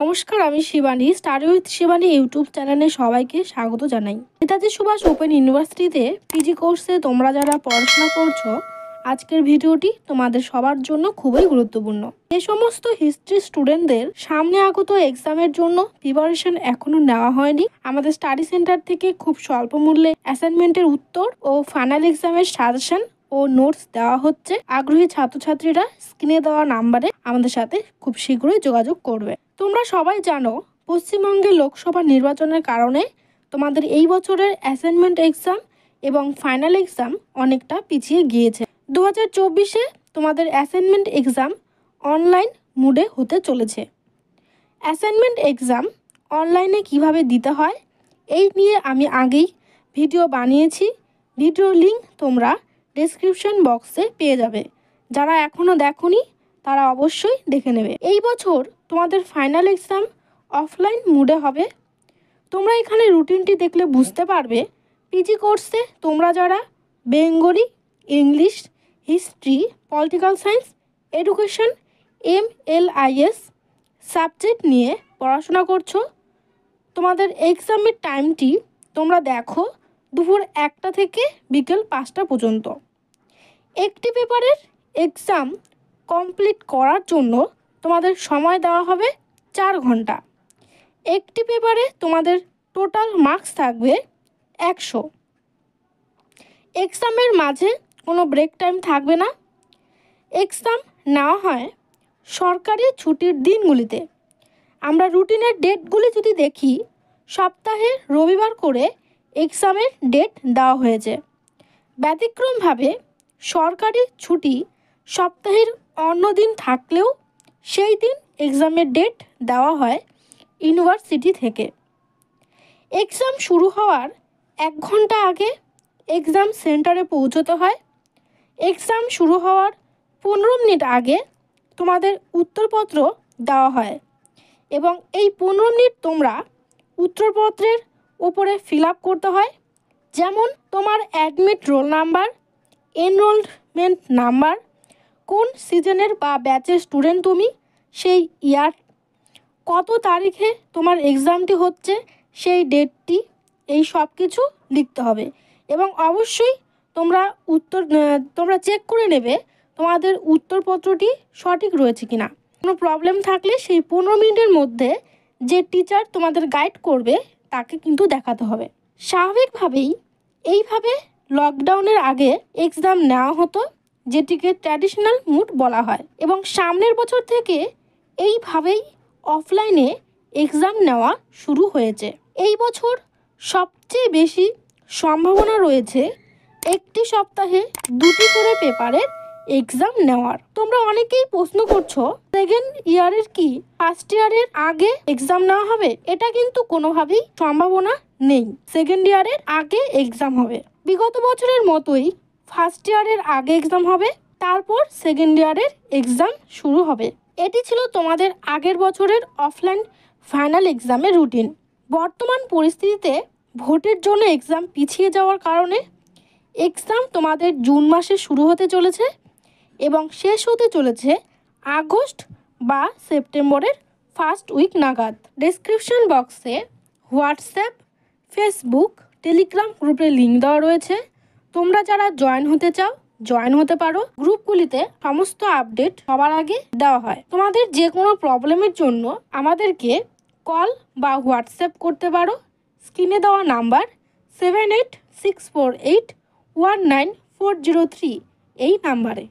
নমস্কার, আমি Shivani. Study with Shivani YouTube চ্যানেলে সবাইকে স্বাগত জানাই। নেতাজি সুভাষ ওপেন ইউনিভার্সিটিতে পিজি কোর্সে তোমরা যারা পড়াশোনা করছো, আজকের ভিডিওটি তোমাদের সবার জন্য খুবই গুরুত্বপূর্ণ। এই সমস্ত হিস্ট্রি স্টুডেন্টদের সামনে আগত এক্সামের জন্য প্রিপারেশন এখনো নেওয়া হয়নি, আমাদের স্টাডি সেন্টার থেকে খুব স্বল্প মূল্যে অ্যাসাইনমেন্টের উত্তর ও ফাইনাল এক্সামের সাজেশন ও নোটস দেওয়া হচ্ছে। আগ্রহী ছাত্রছাত্রীরা স্ক্রিনে দেওয়া নাম্বারে আমাদের সাথে খুব শীঘ্রই যোগাযোগ করবে। তোমরা সবাই জানো, পশ্চিমবঙ্গে লোকসভা নির্বাচনের কারণে তোমাদের এই বছরের অ্যাসাইনমেন্ট এক্সাম এবং ফাইনাল এক্সাম অনেকটা পিছিয়ে গিয়েছে। 2024-এ তোমাদের অ্যাসাইনমেন্ট এক্সাম অনলাইন মোডে হতে চলেছে। অ্যাসাইনমেন্ট এক্সাম অনলাইনে কিভাবে দিতে হয় এই নিয়ে আমি আগেই ভিডিও বানিয়েছি। ভিডিওর লিঙ্ক তোমরা ডেসক্রিপশন বক্সে পেয়ে যাবে। যারা এখনও দেখোনি তারা অবশ্যই দেখে নেবে। এই বছর তোমাদের ফাইনাল এক্সাম অফলাইন মোডে হবে। তোমরা এখানে রুটিনটি দেখলে বুঝতে পারবে, পিজি কোর্সে তোমরা যারা Bengali, English, history, political science, education, MLIS subject নিয়ে পড়াশোনা করছো, তোমাদের এক্সামের টাইমটি তোমরা দেখো দুপুর 1টা থেকে বিকেল 5টা পর্যন্ত। একটি পেপারের এক্সাম কমপ্লিট করার জন্য তোমাদের সময় দেওয়া হবে 4 ঘন্টা। একটি পেপারে তোমাদের টোটাল মার্কস থাকবে 100। এক্সামের মাঝে কোনো ব্রেক টাইম থাকবে না। এক্সাম নেওয়া হয় সরকারি ছুটির দিনগুলিতে। আমরা রুটিনের ডেটগুলি যদি দেখি, সপ্তাহে রবিবার করে এক্সামের ডেট দেওয়া হয়েছে। ব্যতিক্রমভাবে সরকারি ছুটি সপ্তাহের অন্য দিন থাকলেও সেই দিন এক্সামের ডেট দেওয়া হয় ইউনিভার্সিটি থেকে। এক্সাম শুরু হওয়ার 1 ঘন্টা আগে এক্সাম সেন্টারে পৌঁছতে হয়। এক্সাম শুরু হওয়ার 15 মিনিট আগে তোমাদের উত্তরপত্র দেওয়া হয় এবং এই 15 মিনিট তোমরা উত্তরপত্রের উপরে ফিল আপ করতে হয়। যেমন তোমার admit roll number, enrolment number, কোন সিজনের বা ব্যাচের স্টুডেন্ট তুমি, সেই ইয়ার, কত তারিখে তোমার এক্সামটি হচ্ছে সেই ডেটটি, এই সব কিছু লিখতে হবে। এবং অবশ্যই তোমরা চেক করে নেবে তোমাদের উত্তরপত্রটি সঠিক রয়েছে কিনা। কোনো প্রবলেম থাকলে সেই 15 মিনিটের মধ্যে যে টিচার তোমাদের গাইড করবে তাকে কিন্তু দেখাতে হবে। স্বাভাবিকভাবেই এইভাবে লকডাউনের আগে এক্সাম নেওয়া হতো, যেটিকে ট্র্যাডিশনাল মুড বলা হয়, এবং সামনের বছর থেকে এইভাবেই অফলাইনে এক্সাম নেওয়া শুরু হয়েছে। এই বছর সবচেয়ে বেশি সম্ভাবনা রয়েছে একটি সপ্তাহে 2টি করে পেপারের এক্সাম নেওয়ার। তোমরা অনেকেই প্রশ্ন করছো, সেকেন্ড ইয়ারের কি ফার্স্ট ইয়ারের আগে এক্সাম নেওয়া হবে? এটা কিন্তু কোনোভাবেই সম্ভাবনা নেই। সেকেন্ড ইয়ারের আগে এক্সাম হবে। বিগত বছরের মতোই ফার্স্ট ইয়ারের আগে এক্সাম হবে, তারপর সেকেন্ড ইয়ারের এক্সাম শুরু হবে। এটি ছিল তোমাদের আগের বছরের অফলাইন ফাইনাল এক্সামের রুটিন। বর্তমান পরিস্থিতিতে ভোটের জন্য এক্সাম পিছিয়ে যাওয়ার কারণে এক্সাম তোমাদের জুন মাসে শুরু হতে চলেছে এবং শেষ হতে চলেছে আগস্ট বা সেপ্টেম্বরের ফার্স্ট উইক নাগাদ। ডেসক্রিপশন বক্সে হোয়াটসঅ্যাপ, ফেসবুক, টেলিগ্রাম গ্রুপের লিঙ্ক দেওয়া রয়েছে। তোমরা যারা জয়েন হতে চাও জয়েন হতে পারো। গ্রুপগুলিতে সমস্ত আপডেট সবার আগে দেওয়া হয়। তোমাদের যে কোনো প্রবলেমের জন্য আমাদেরকে কল বা হোয়াটসঅ্যাপ করতে পারো স্ক্রিনে দেওয়া নাম্বার 7864819403 এই নাম্বারে।